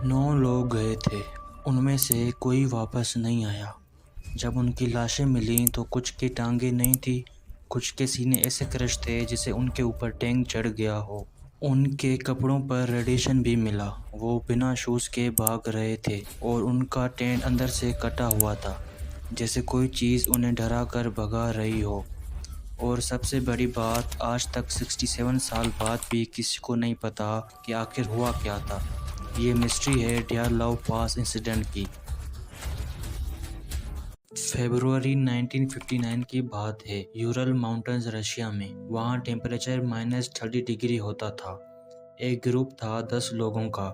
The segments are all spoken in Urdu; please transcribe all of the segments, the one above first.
9 لوگ گئے تھے، ان میں سے کوئی واپس نہیں آیا۔ جب ان کی لاشیں ملیں تو کچھ کی ٹانگیں نہیں تھیں، کچھ کے سینے ایسے کرش تھے جسے ان کے اوپر ٹینک چڑھ گیا ہو۔ ان کے کپڑوں پر ریڈیشن بھی ملا، وہ بنا شوز کے بھاگ رہے تھے اور ان کا ٹینٹ اندر سے کٹا ہوا تھا، جیسے کوئی چیز انہیں ڈرا کر بھگا رہی ہو۔ اور سب سے بڑی بات، آج تک 67 سال بعد بھی کسی کو نہیں پتا کہ آخر ہوا کیا تھا۔ یہ مسٹری ہے ڈیار لاو پاس انسیڈنٹ کی۔ فیبروری 1959 کی بات ہے، یورل ماؤنٹنز رشیا میں، وہاں ٹیمپریچر -30 ڈگری ہوتا تھا۔ ایک گروپ تھا 10 لوگوں کا،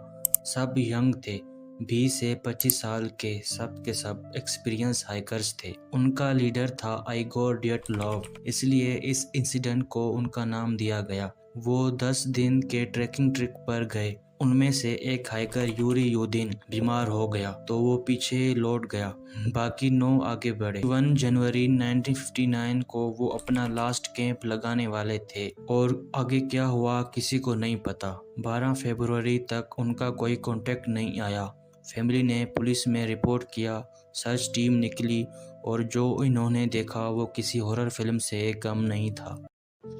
سب ینگ تھے، 20 سے 25 سال کے سب ایکسپیرینس ہائیکرز تھے۔ ان کا لیڈر تھا آئیگور ڈیاٹلاو، اس لیے اس انسیڈنٹ کو ان کا نام دیا گیا۔ وہ 10 دن کے ٹریکنگ ٹرپ پر گئے۔ ان میں سے ایک ہائیکر یوری یودین بیمار ہو گیا تو وہ پیچھے لوٹ گیا، باقی 9 آگے بڑھے۔ 1 جنوری 1959 کو وہ اپنا لاسٹ کیمپ لگانے والے تھے اور آگے کیا ہوا کسی کو نہیں پتا۔ 12 فروری تک ان کا کوئی کانٹیکٹ نہیں آیا۔ فیملی نے پولیس میں رپورٹ کیا، سرچ ٹیم نکلی اور جو انہوں نے دیکھا وہ کسی ہارر فلم سے کم نہیں تھا۔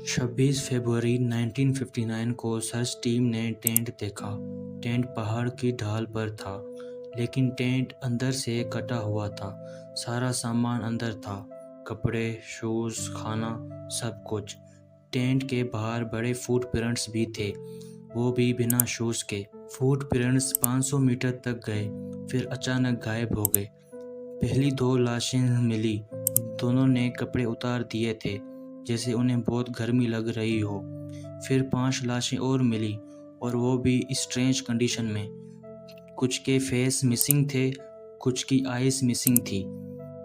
26 فروری 1959 کو سرچ ٹیم نے ٹینٹ دیکھا۔ ٹینٹ پہاڑ کی ڈھال پر تھا، لیکن ٹینٹ اندر سے کٹا ہوا تھا۔ سارا سامان اندر تھا، کپڑے، شوز، کھانا، سب کچھ۔ ٹینٹ کے باہر بڑے فوٹ پرنٹس بھی تھے، وہ بھی بنا شوز کے۔ فوٹ پرنٹس 500 میٹر تک گئے، پھر اچانک غائب ہو گئے۔ پہلی 2 لاشیں ملی، دونوں نے کپڑے اتار دیے تھے جیسے انہیں بہت گرمی لگ رہی ہو۔ پھر 5 لاشیں اور ملی اور وہ بھی اسٹرینج کنڈیشن میں، کچھ کے فیس مسنگ تھے، کچھ کی آئیز مسنگ تھی،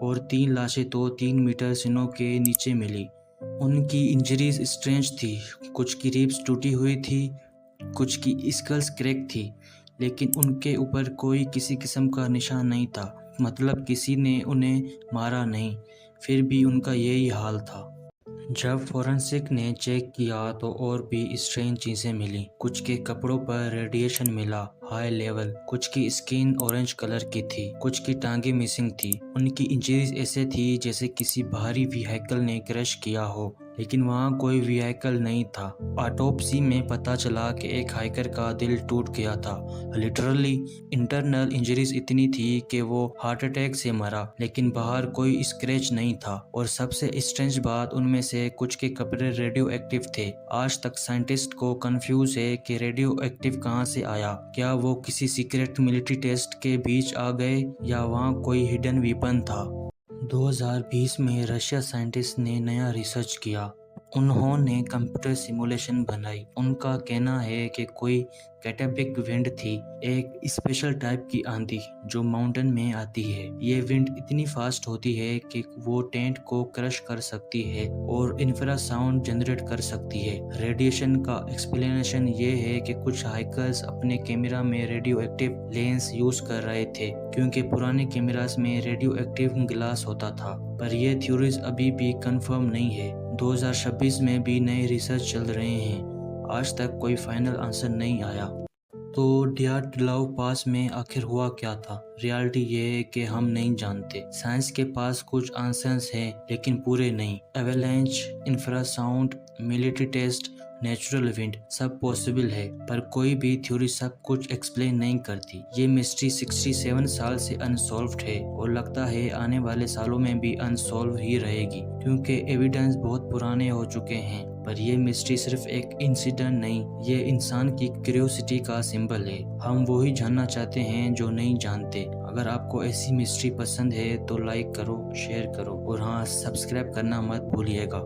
اور 3 لاشیں تو 3 میٹر سنو کے نیچے ملی۔ ان کی انجریز اسٹرینج تھی، کچھ کی ریبس ٹوٹی ہوئی تھی، کچھ کی اسکلز کریک تھی، لیکن ان کے اوپر کوئی کسی قسم کا نشان نہیں تھا، مطلب کسی نے انہیں مارا نہیں۔ پھر بھی ان کا یہی حال تھا۔ جب فورنسک نے چیک کیا تو اور بھی اسٹرینج چیزیں ملیں۔ کچھ کے کپڑوں پر ریڈیشن ملا، ہائی لیول، کچھ کی اسکن اورنج کلر کی تھی، کچھ کی ٹانگیں مسنگ تھی۔ ان کی انجریز ایسے تھی جیسے کسی بھاری وہیکل نے کرش کیا ہو، لیکن وہاں کوئی وہیکل نہیں تھا۔ آٹوپسی میں پتہ چلا کہ ایک ہائیکر کا دل ٹوٹ گیا تھا، لٹرلی۔ انٹرنل انجریز اتنی تھی کہ وہ ہارٹ اٹیک سے مرا، لیکن باہر کوئی اسکریچ نہیں تھا۔ اور سب سے اسٹرینج بات، ان میں سے کچھ کے کپڑے ریڈیو ایکٹیو تھے۔ آج تک سائنٹسٹ کو کنفیوز ہے کہ ریڈیو ایکٹیو کہاں سے آیا، کیا وہ کسی سیکرٹ ملٹری ٹیسٹ کے بیچ آ گئے یا وہاں کوئی ہڈن ویپن تھا۔ 2020 میں رشیا سائنٹسٹ نے نیا ریسرچ کیا۔ انہوں نے کمپیوٹر سیمولیشن بنائی۔ ان کا کہنا ہے کہ کوئی کیٹابک ونڈ تھی، ایک اسپیشل ٹائپ کی آندھی جو ماؤنٹن میں آتی ہے۔ یہ ونڈ اتنی فاسٹ ہوتی ہے کہ وہ ٹینٹ کو کرش کر سکتی ہے اور انفرا ساؤنڈ جنریٹ کر سکتی ہے۔ ریڈیشن کا ایکسپلینیشن یہ ہے کہ کچھ ہائیکرز اپنے کیمرہ میں ریڈیو ایکٹیو لینس یوز کر رہے تھے، کیونکہ پرانے کیمراز میں ریڈیو ایکٹیو گلاس ہوتا تھا، پر یہ تھیوریز ابھی بھی کنفرم نہیں ہے۔ 2026 میں بھی نئے ریسرچ چل رہے ہیں، آج تک کوئی فائنل آنسر نہیں آیا۔ تو ڈیاٹلاو پاس میں آخر ہوا کیا تھا؟ ریالٹی یہ ہے کہ ہم نہیں جانتے۔ سائنس کے پاس کچھ آنسرز ہیں لیکن پورے نہیں۔ Avalanche, infrasound, military test, natural wind, سب پاسبل ہے، پر کوئی بھی تھیوری سب کچھ ایکسپلین نہیں کرتی۔ یہ مسٹری 67 سال سے انسولوڈ ہے اور لگتا ہے آنے والے سالوں میں بھی انسولو ہی رہے گی، کیونکہ ایویڈنس بہت پرانے ہو چکے ہیں۔ پر یہ مسٹری صرف ایک انسیڈنٹ نہیں، یہ انسان کی کیوریوسٹی کا سمبل ہے۔ ہم وہی جاننا چاہتے ہیں جو نہیں جانتے۔ اگر آپ کو ایسی مسٹری پسند ہے تو لائک کرو، شیئر کرو، اور ہاں، سبسکرائب کرنا مت بھولیے گا۔